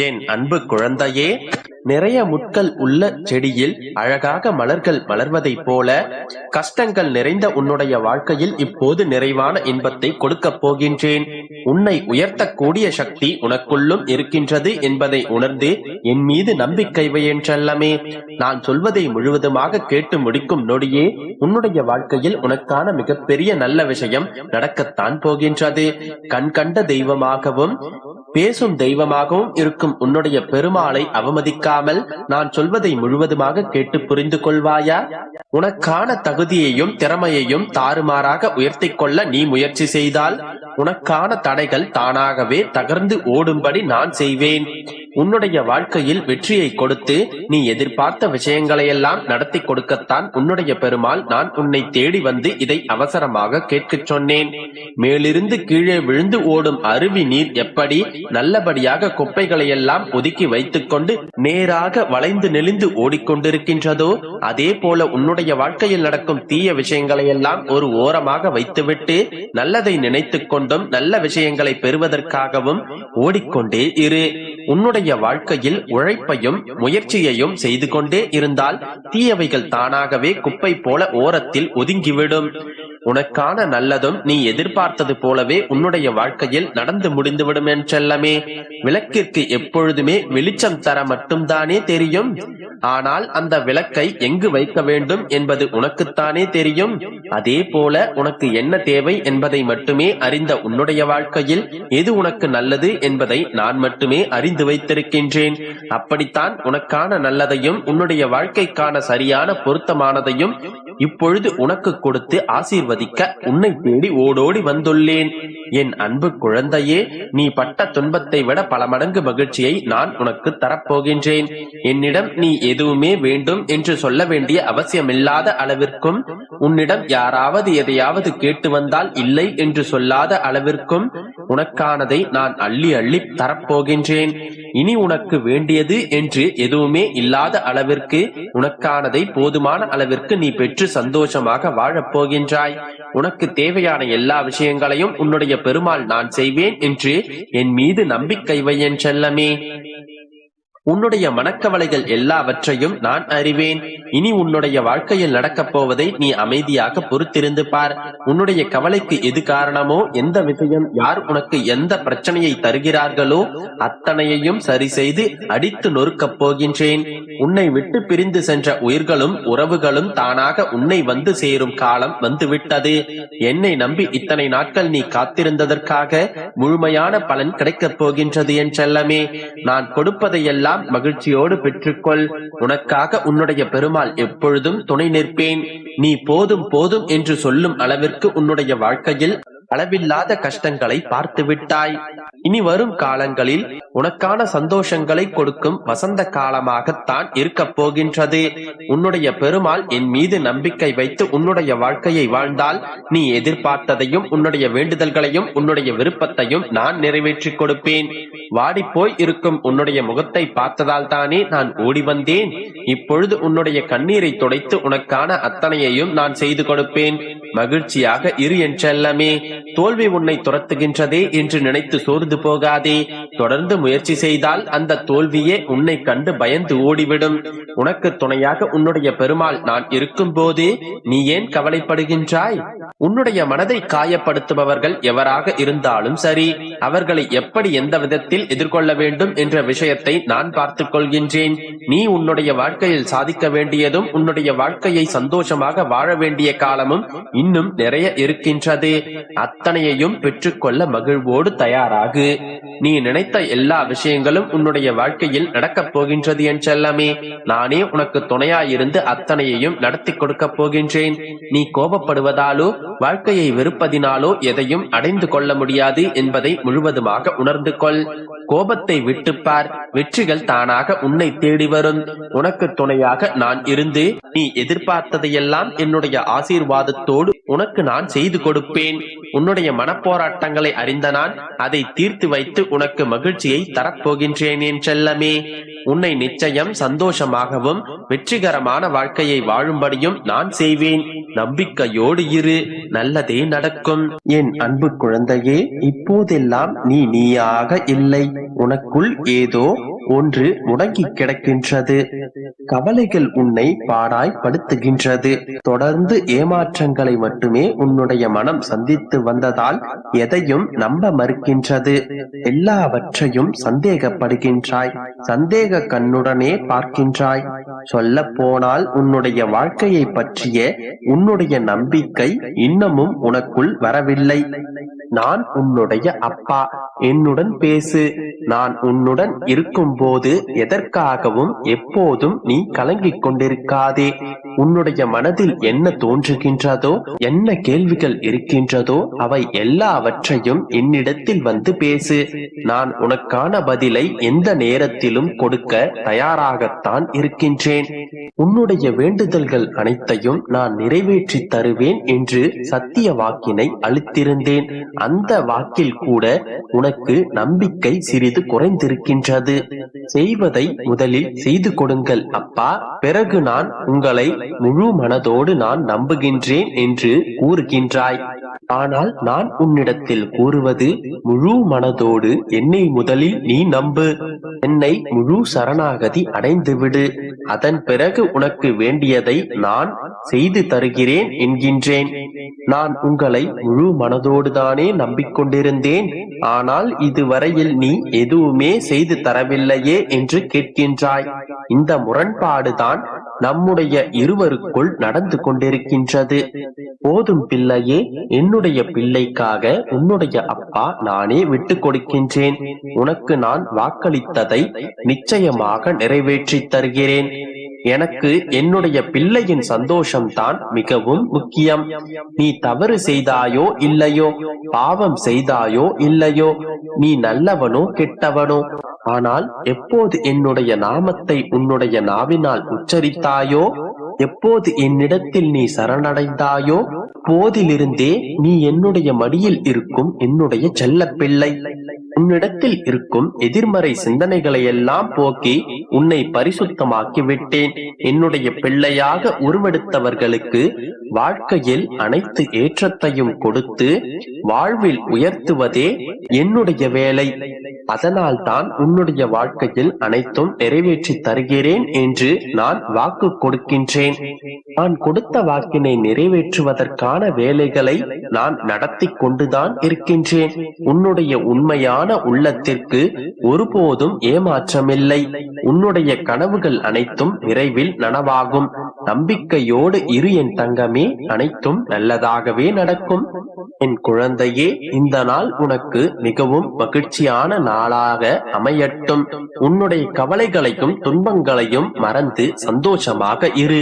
என் அன்பு குழந்தையே, நிறைய முட்கள் உள்ள செடியில் அழகாக மலர்கள் மலர்வதைப் போல கஷ்டங்கள் நிறைந்த உன்னுடைய வாழ்க்கையில் இப்போது நிறைவான இன்பத்தை கொடுக்கப் போகின்றேன். உன்னை உயர்த்தக்கூடிய சக்தி உனக்குள்ளும் இருக்கின்றது என்பதை உணர்ந்து என் மீது நம்பிக்கை வை என் செல்லமே. நான் சொல்வதை முழுவதுமாக கேட்டு முடிக்கும் நொடியே உன்னுடைய வாழ்க்கையில் உனக்கான மிகப்பெரிய நல்ல விஷயம் நடக்கத்தான் போகின்றது. கண் கண்ட தெய்வமாகவும் பேசும் தெய்வமாகவும் இருக்கும் உன்னுடைய பெருமாளை அவமதிக்காமல் நான் சொல்வதை முழுவதுமாக கேட்டு புரிந்து கொள்வாயா? உனக்கான தகுதியையும் திறமையையும் தாறுமாறாக உயர்த்தி கொள்ள நீ முயற்சி செய்தால் உனக்கான தடைகள் தானாகவே தகர்ந்து ஓடும்படி நான் செய்வேன். உன்னுடைய வாழ்க்கையில் வெற்றியை கொடுத்து நீ எதிர்பார்த்த விஷயங்களையெல்லாம் நடத்தி கொடுக்கத்தான் உன்னுடைய பெருமாள் நான் உன்னை தேடி வந்து இதை அவசரமாக கேட்கச் சொன்னேன். மேலிருந்து கீழே விழுந்து ஓடும் அருவி நீர் எப்படி நல்லபடியாக குப்பைகளையெல்லாம் ஒதுக்கி வைத்துக் கொண்டு நேராக வளைந்து நெளிந்து ஓடிக்கொண்டிருக்கின்றதோ அதே போல உன்னுடைய வாழ்க்கையில் நடக்கும் தீய விஷயங்களையெல்லாம் ஒரு ஓரமாக வைத்துவிட்டு நல்லதை நினைத்துக் கொண்டும் நல்ல விஷயங்களை பெறுவதற்காகவும் ஓடிக்கொண்டே இரு. உன்னுடைய வாழ்க்கையில் உழைப்பையும் முயற்சியையும் செய்து கொண்டே இருந்தால் தீயவைகள் தானாகவே குப்பை போல ஓரத்தில் ஒதுங்கிவிடும். உனக்கான நல்லதும் நீ எதிர்பார்த்தது போலவே உன்னுடைய வாழ்க்கையில் நடந்து முடிந்துவிடும் என் செல்லமே. விளக்கிற்கு எப்பொழுதுமே வெளிச்சம் தர மட்டும்தானே தெரியும். ஆனால் அந்த விளக்கை எங்கு வைக்க வேண்டும் என்பது உனக்குத்தானே தெரியும். அதே போல உனக்கு என்ன தேவை என்பதை மட்டுமே அறிந்த உன்னுடைய வாழ்க்கையில் எது உனக்கு நல்லது என்பதை நான் மட்டுமே அறிந்து வைத்திருக்கின்றேன். அப்படித்தான் உனக்கான நல்லதையும் உன்னுடைய வாழ்க்கைக்கான சரியான பொருத்தமானதையும் இப்பொழுது உனக்கு கொடுத்து ஆசீர்வதிக்க உன்னை தேடி ஓடோடி வந்துள்ளேன். என் அன்பு குழந்தையே, நீ பட்ட துன்பத்தை விட பல மடங்கு மகிழ்ச்சியை நான் உனக்கு தரப்போகின்றேன். என்னிடம் நீ எதுவுமே வேண்டும் என்று சொல்ல வேண்டிய அவசியமில்லாத அளவிற்கும், உன்னிடம் யாராவது எதையாவது கேட்டு வந்தால் இல்லை என்று சொல்லாத அளவிற்கும் உனக்கானதை நான் அள்ளி அள்ளி தரப்போகின்றேன். இனி உனக்கு வேண்டியது என்று எதுவுமே இல்லாத அளவிற்கு உனக்கானதை போதுமான அளவிற்கு நீ பெற்று சந்தோஷமாக வாழப் போகின்றாய். உனக்கு தேவையான எல்லா விஷயங்களையும் உன்னுடைய பெருமாள் நான் செய்வேன் என்று என் மீது நம்பிக்கை வை என் செல்லமே. உன்னுடைய மனக்கவலைகள் எல்லாவற்றையும் நான் அறிவேன். இனி உன்னுடைய வாழ்க்கையில் நடக்கப் போவதை நீ அமைதியாக பொறுத்திருந்து பார். உன்னுடைய கவலைக்கு எது காரணமோ, எந்த விஷயம் யார் உனக்கு எந்த பிரச்சனையை தருகிறார்களோ அத்தனையையும் சரி செய்து அடித்து நொறுக்கப் போகின்றேன். உன்னை விட்டு பிரிந்து சென்ற உயிர்களும் உறவுகளும் தானாக உன்னை வந்து சேரும் காலம் வந்துவிட்டது. என்னை நம்பி இத்தனை நாட்கள் நீ காத்திருந்ததற்காக முழுமையான பலன் கிடைக்கப் போகின்றது என் செல்லமே. நான் கொடுப்பதையெல்லாம் மகிழ்ச்சியோடு பெற்றுக்கொள். உனக்காக உன்னுடைய பெருமாள் எப்பொழுதும் துணை நிற்பேன். நீ போதும் போதும் என்று சொல்லும் அளவிற்கு உன்னுடைய வாழ்க்கையில் அளவில்லாத கஷ்டங்களை பார்த்து விட்டாய். இனி வரும் காலங்களில் உனக்கான சந்தோஷங்களை கொடுக்கும் வசந்த காலமாகத்தான் இருக்க போகின்றது. உன்னுடைய பெருமாள் என் மீது நம்பிக்கை வைத்து உன்னுடைய வாழ்க்கையை வாழ்ந்தால் நீ எதிர்பார்த்ததையும் உன்னுடைய வேண்டுதல்களையும் உன்னுடைய விருப்பத்தையும் நான் நிறைவேற்றி கொடுப்பேன். வாடிப்போய் இருக்கும் உன்னுடைய முகத்தை பார்த்ததால் தானே நான் ஓடி வந்தேன். இப்பொழுது உன்னுடைய கண்ணீரை துடைத்து உனக்கான அத்தனையையும் நான் செய்து கொடுப்பேன். மகிழ்ச்சியாக இரு என் செல்லமே. தோல்வி உன்னை துரத்துகின்றதே என்று நினைத்து சோர்ந்து போகாதே. தொடர்ந்து முயற்சி செய்தால் அந்த தோல்வியே உன்னை கண்டு பயந்து ஓடிவிடும். உனக்கு துணையாக உன்னுடைய பெருமாள் நான் இருக்கும் போது நீ ஏன் கவலைப்படுகின்றாய்? உன்னுடைய மனதை காயப்படுத்துபவர்கள் எவராக இருந்தாலும் சரி, அவர்களை எப்படி எந்த விதத்தில் எதிர்கொள்ள வேண்டும் என்ற விஷயத்தை நான் பார்த்துக் கொள்கின்றேன். நீ உன்னுடைய வாழ்க்கையில் சாதிக்க வேண்டியதும் உன்னுடைய வாழ்க்கையை சந்தோஷமாக வாழ வேண்டிய காலமும் இன்னும் நிறைய இருக்கின்றது. அத்தனையையும் பெற்றுக்கொள்ள மகிழ்வோடு தயாராகு. நீ நினைத்த எல்லா விஷயங்களும் உன்னுடைய வாழ்க்கையில் நடக்கப் போகின்றது என் செல்லமே. நானே உனக்கு துணையாயிருந்து அத்தனையையும் நடத்தி கொடுக்கப் போகின்றேன். நீ கோபப்படுவதாலோ வாழ்க்கையை வெறுப்பதினாலோ எதையும் அடைந்து கொள்ள முடியாது என்பதை முழுவதுமாக உணர்ந்து கொள். கோபத்தை விட்டுப்பார். வெற்றிகள் தானாக உன்னை தேடி வரும். உனக்கு துணையாக நான் இருந்து நீ எதிர்பார்த்ததையெல்லாம் என்னுடைய ஆசீர்வாதத்தோடு உனக்கு நான் செய்து கொடுப்பேன். உன்னுடைய மனப்போராட்டங்களை அறிந்த நான் அதை தீர்த்து வைத்து உனக்கு மகிழ்ச்சியை தரப்போகின்றேன் என் செல்லமே. உன்னை நிச்சயம் சந்தோஷமாகவும் வெற்றிகரமான வாழ்க்கையை வாழும்படியும் நான் செய்வேன். நம்பிக்கையோடு இரு, நல்லதே நடக்கும். என் அன்பு குழந்தையே, இப்போதெல்லாம் நீ நீயாக இல்லை. உனக்குள் ஏதோ ஒன்று முடங்கி கிடக்கின்றது. கவலைகள் உன்னை பாடாய்படுத்துகின்றது. தொடர்ந்து ஏமாற்றங்களை மட்டுமே உன்னுடைய மனம் சந்தித்து வந்ததால் எதையும் நம்ப மறுக்கின்றது. எல்லாவற்றையும் சந்தேகப்படுகின்றாய். சந்தேக கண்ணுடனே பார்க்கின்றாய். சொல்ல போனால் உன்னுடைய வாழ்க்கையை பற்றிய உன்னுடைய நம்பிக்கை இன்னமும் உனக்குள் வரவில்லை. நான் உன்னுடைய அப்பா, என்னுடன் பேசு. நான் உன்னுடன் இருக்கும் போது எதற்காகவும் எப்போதும் நீ கலங்கிக் கொண்டிருக்காதே. உன்னுடைய மனதில் என்ன தோன்றுகின்றதோ, என்ன கேள்விகள் இருக்கின்றதோ அவை எல்லாவற்றையும் என்னிடத்தில் வந்து பேசு. நான் உனக்கான பதிலை எந்த நேரத்திலும் கொடுக்க தயாராகத்தான் இருக்கின்றேன். உன்னுடைய வேண்டுதல்கள் அனைத்தையும் நான் நிறைவேற்றி தருவேன் என்று சத்திய வாக்கினை அளித்திருந்தேன். அந்த வாக்கில் கூட உனக்கு நம்பிக்கை சிறிது குறைந்திருக்கின்றது. செய்வதை முதலில் செய்து கொடுங்கள் அப்பா, பிறகு நான் உங்களை முழு மனதோடு நான் நம்புகின்றேன் என்று கூறுகின்றாய். ஆனால் நான் உன்னிடத்தில் கூறுவது, முழு மனதோடு என்னை முதலில் நீ நம்பு. என்னை முழு சரணாகதி அடைந்துவிடு. அதன் பிறகு உனக்கு வேண்டியதை நான் செய்து தருகிறேன் என்கின்றேன். நான் உங்களை முழு மனதோடு தானே நம்பிக்கொண்டிருந்தேன். ஆனால் இதுவரையில் நீ எதுவுமே செய்து தரவில்லையே என்று கேட்கின்றாய். இந்த முரண்பாடுதான் நம்முடைய இருவருக்குள் நடந்து கொண்டிருக்கின்றது. போதும் பிள்ளையே, என்னுடைய பிள்ளைக்காக உன்னுடைய அப்பா நானே விட்டு கொடுக்கின்றேன். உனக்கு நான் வாக்களித்ததை நிச்சயமாக நிறைவேற்றி தருகிறேன். எனக்கு என்னுடைய பிள்ளையின் சந்தோஷம்தான் மிகவும் முக்கியம். நீ தவறு செய்தாயோ இல்லையோ, பாவம் செய்தாயோ இல்லையோ, நீ நல்லவனோ கெட்டவனோ, ஆனால் எப்போது என்னுடைய நாமத்தை உன்னுடைய நாவினால் உச்சரித்தாயோ, எப்போது என்னிடத்தில் நீ சரணடைந்தாயோ, போதிலிருந்தே நீ என்னுடைய மடியில் இருக்கும் என்னுடைய செல்ல பிள்ளை. உன்னிடத்தில் இருக்கும் எதிர்மறை சிந்தனைகளை எல்லாம் போக்கி உன்னை பரிசுத்தமாக்கி விட்டேன். என்னுடைய பிள்ளையாக உருவெடுத்தவர்களுக்கு வாழ்க்கையில் அனைத்து ஏற்றத்தையும் கொடுத்து வாழ்வில் உயர்த்துவதே என்னுடைய வேலை. அதனால் தான் உன்னுடைய வாழ்க்கையில் அனைத்தும் நிறைவேற்றி தருகிறேன் என்று நான் வாக்கு கொடுக்கின்றேன். நான் கொடுத்த வாக்கினை நிறைவேற்றுவதற்கான வேலைகளை நான் நடத்தி கொண்டுதான் இருக்கின்றேன். உன்னுடைய உண்மையான உள்ளத்திற்கு ஒருபோதும் ஏமாற்றமில்லை. உன்னுடைய கனவுகள் அனைத்தும் விரைவில் நனவாகும். நம்பிக்கையோடு இரு என் தங்கமே, அனைத்தும் நல்லதாகவே நடக்கும். என் குழந்தையே, இந்த நாள் உனக்கு மிகவும் மகிழ்ச்சியான நாளாக அமையட்டும். உன்னுடைய கவலைகளையும் துன்பங்களையும் மறந்து சந்தோஷமாக இரு.